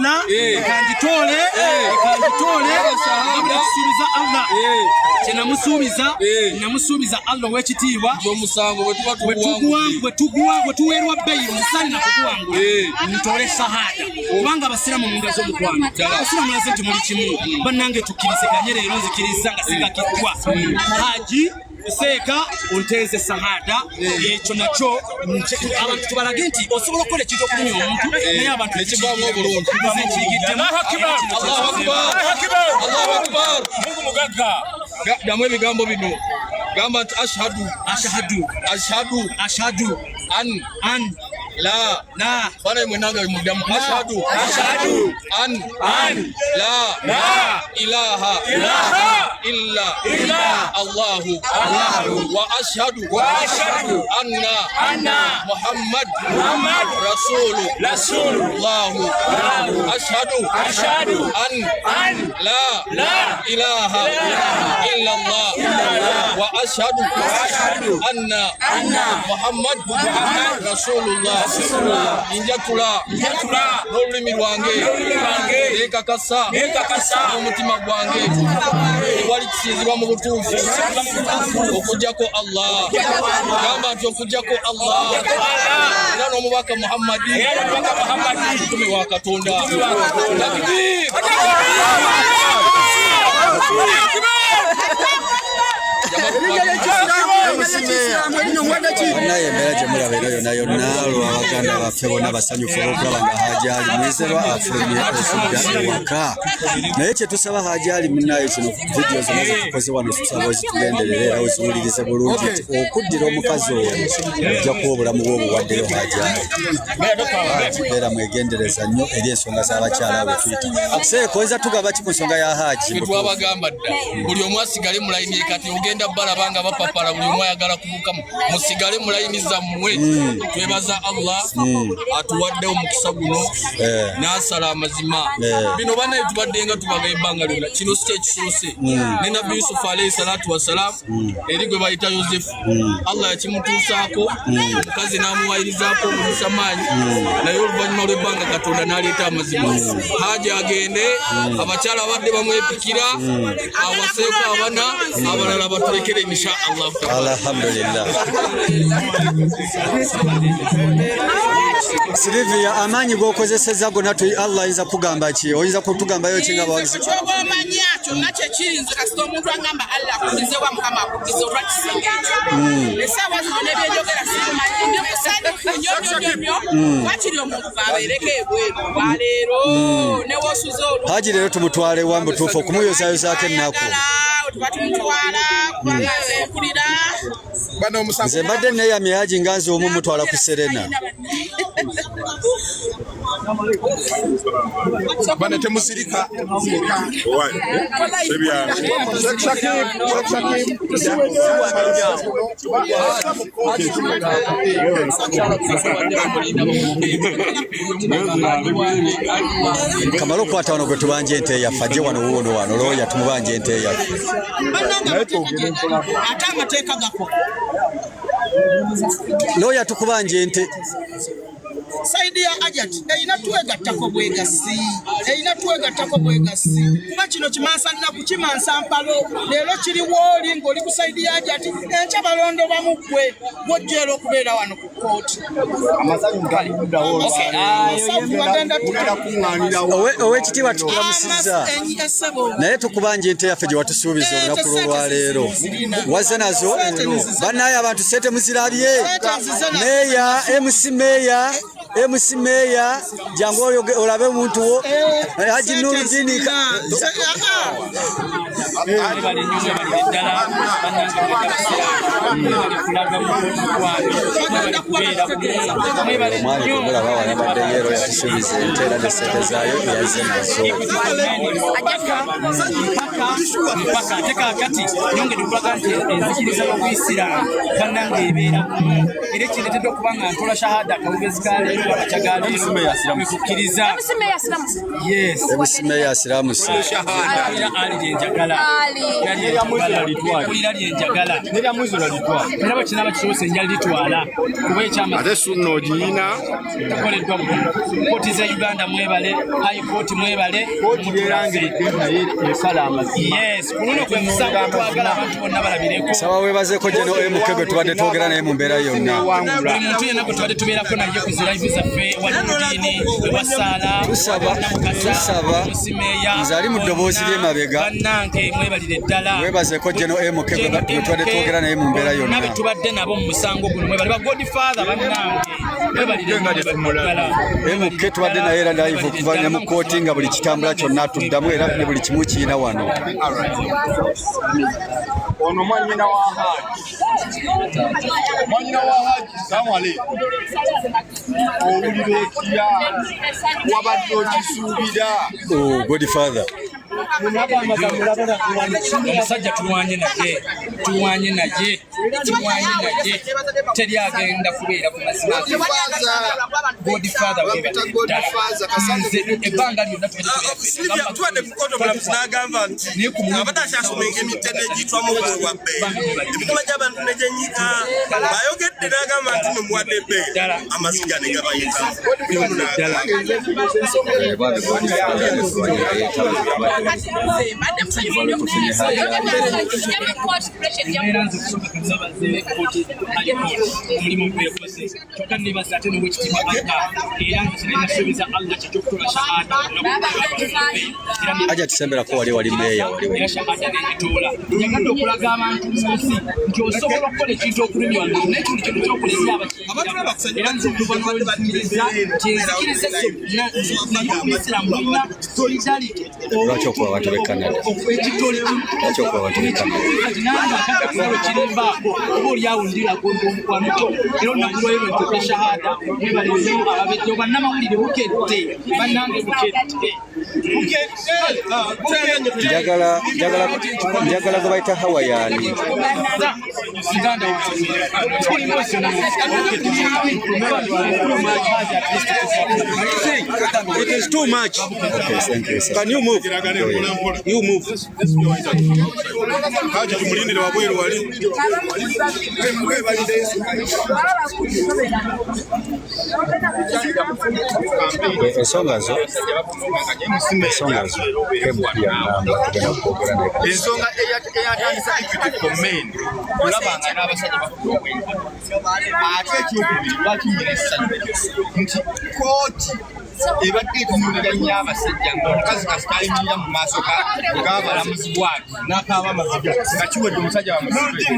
Allah kanjitole suubiza Allah namusuubiza Allah w'ekitiibwa bwe tuweerwa bbeeyi omusaani nakuguwangula ntole shahada kubanga abasiraamu mu nda z'omukwano abasiraamu naze nti muli kimu bannange tukkiriziganye leero nzikiriza nga singakiddwa haji seeka onteeze shahada ekyo nakyo abantu tubalage nti osobola okukola ekintu okunywa omuntu naye abantu ekivaamu obulungi Allahu akbar Mungu mugagga damu ebigambo bino gamba nti ashhadu an la bana mwenanga mudamu ashhadu an la ilaha illa Allah wa ashhadu anna Muhammad Rasulullah ashhadu an la ilaha illa Allah wa ashhadu anna Muhammad Rasulullah injatula n'olulimi lwange ekakasa n'omutima gwange wali kisinzibwa mu butuufu okujjako Allah gamba nti okujjako Allah era n'omubaka Muhammadi mutume wa Katonda naye embeera gye mulaba yonna lwa baganda baffe bonna basanyufu olw'okulaba nga Hajji Ali Mwizerwa afulumye okudda ewaka naye kye tusaba Hajji Ali munnaye kino vidiyo zonna zetukoze wano tusaba ozitugenderera era oziwulirize bulungi nti okuddira omukazi oyo ojja kuba obulamu bw'obuwaddeyo Hajji Ali beera mwegendereza nnyo eri ensonga z'abakyala abo tuyita seekoyeza tugaba ki ku nsonga ya Hajji twabagamba dda buli omu asigale mulayini kati ogenda balabanga bapapala buli omu ayagala kubukamu musigale mulayini zammwe twebaza Allah atuwadde omukisa guno n'asala amazima bino banaye tubadde nga tubaga ebbanga lyonna kino si kyekisoose ne Nabbi Yusufu alayhi salatu wassalam eri gwe bayita Yosefu Allah yakimutuusaako omukazi n'amuwayirizaako omulisa maanyi naye oluvannyuma lw'ebbanga Katonda n'aleeta amazima Hajji agende abakyala abadde bamwepikira awaseeko abana abalala batulekere insha Allah. Alhamdulillah. Silivia amanyi g'okozesezza gonna Allah ayinza kugamba ki? Oyinza kutugambayo ki nga bawagizi? Ky'omanyi kyonna kye kirinze kasita omuntu agamba Allah akugizewa Mukama akugize olwakisinga ekyo. Essaawa zino n'ebyenjogera sibimanyi ndi musanyufu nnyo wakiri omuntu abeereko ebweru waleero ne w'osuze olwo. Hajji leero tumutwale wa mbutuufu okumuyozaayozaako ennaku. Nze mbadde neeyamye Hajji nga nze omu mutwala ku Serena. Bana temusirika Kamala okwata wano gwe tubanja ente yaffe ajje wano wuuno wano looya tumubanja ente yaffe ate amateeka gako looya tukubanja ente Saidi ya Ajati eyina twegattako bwegasi kuba kino kimansana kukimansa mpalo leero kiri wooli ng'oli ku Saidi ya Ajati enkya balondo bamugwe gwojjeera okubeera wano ku kooti owekitiibwa tukulamusizza naye tukubanja ente yaffe gye watusuubiza olunaku lw'olwaleero wazze nazo bannaye abantu sente muzirabye meeya MC Meya jangu olabe omuntu wo Hajji Nuruddin Yes. MC Meya Silamu shahada. Ali jenjagala. Uganda mwebale, High Court mwebale, yes, kuno kwe musango twagala abantu bonna balabireko. Sawa webazeko jeno MK tubadde twogera naye mu mbeera yonna. Buli muntu yenna gwe tubadde tubeerako naye ku zi live zaffe Wanudini, Wassala, tusaba nzali mu ddoboozi ly'emabega bannange mwebalire ddala. Webazeko jeno MK gwe tubadde twogera naye mu mbeera yonna. Nabe tubadde nabo mu musango guno mwebale ba Godfather bannange mwebalire ddala. MK tubadde naye era live okuva ne mu kooti nga buli kitambula kyonna tuddamu era ne buli kimu kiyina wano. Ono mwanyina wa Haji Samwale owulira otya wabadde okisuubira? Godfather omusajja tulwanye naye teri agenda kubeera ku mazima Godfather ebbanga lyonna tuwadde ku koto bulamuzi n'agamba nti abadde akyasomenga emitende egiyitwamu obulwa bbeeyi emikolo gy'abantu ne gyenyika bayogedde n'agamba nti mwemuwadde bbeeyi amaziga ne gabayitamu. Aja tusemberako wali meeya yagadde okulaga abantu mu nsi nti osobola okukola ekintu okulumya n'ekintu kino kyokoleza era nze oluvannyuma kyenzikiriza naye omuisiraamu olina solidarity. Lwaki okuwa abantu b'e Canada? Lwaki okuwa abantu b'e Canada? Nange akadde kusalo kirimbaako oba olyawo ndirako omukwano kyo era onagulwayo lwentuka shahada nebalezeo ababejjo bannamawulire bukedde bannange bukedde njagala gwe bayita hawayaani It is too much. Okay, thank you, sir. Can you move? You move. Haji tumulindire wabweru wali. Ensonga zo ensonga eyatandisa Equity for Men kulabanga n'abasajja bakuwenda ate ekyokubiri lwaki minisita nti kooti ebadde etunuulira nnyo abasajja ng'omukazi kasita ayimirira mu maaso g'abalamuzi bwaki n'akaaba amaziga nga kiwedde omusajja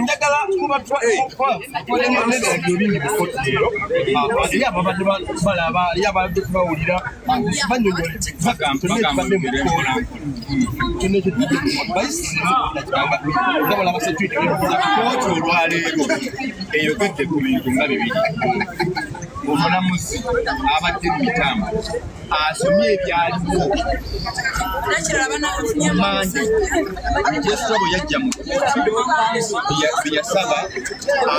njagala kubaolebingi bukoti leero eri ababadde balaba eri abadde kubawulira banyonyole bagambye mu kkola kooti olwaleero eyogedde ku bintu nga bibiri. Omulamuzi abadde mu mitambo asomye ebyaliwo manje ekyesitabo yajja mu byeyasaba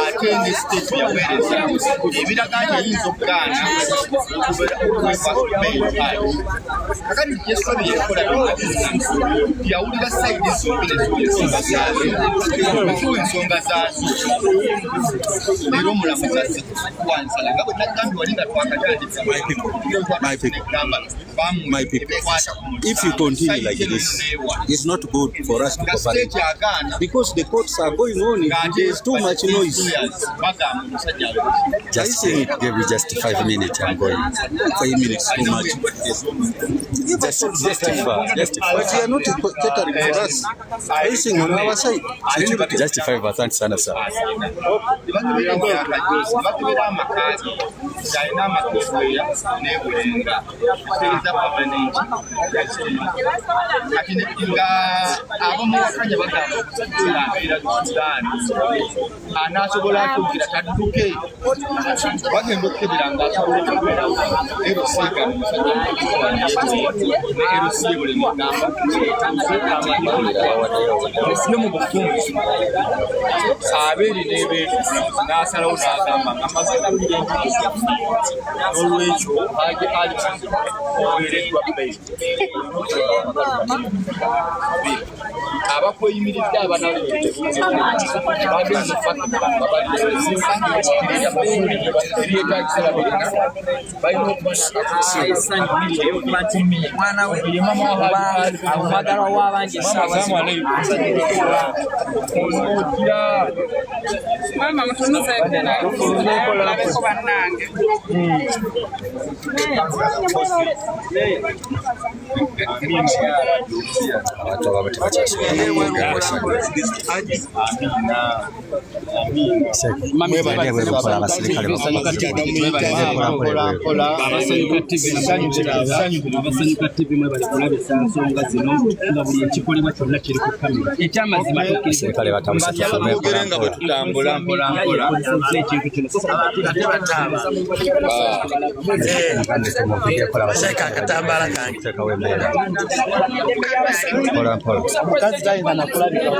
ate ne state byaweereza ebiraga nti eyinza okugaana kakati ekyesitabo yekola yawulira sayidi zombi ensonga zaazo ensonga zaazo era omulamuzi azze kuwansala nga bwe nagambye wali nga twakatandika My people, if you continue like this, it's not good for us to cooperate because the courts are going on. There's too much noise. Just give me just 5 minutes. I'm going. 5 minutes too much. Justify. But you are not catering for us. Facing on our side. Justify. Thanks, sir. kati nga abamu bakanya bagamba abeera Sudani anaasobola atuggira tadduke bagenda okukebera nga asobola okubeerawo erusiiga musajja ne erusiye buli mugamba ne mu bufunzi abeeri n'ebeeru n'asalawo n'agamba nga mazina n'olwekyo baweereddwa bbeeyi abakweyimiridde abanaleetebagenze eryetagisa balina mwana we abagalwa w'abangi mama mutunuza aleko bannange abantu abamu tebakyasomera abasirikale abasanyuka TV mwe bali kulabisa nsonga zino nga buli ekikolebwa kyonna kiri ku kamera ekyamazima abasirikale batambuse nga bwe tutambula mpola ekintu kino akatambaala kange omukazi tayinza nakulabika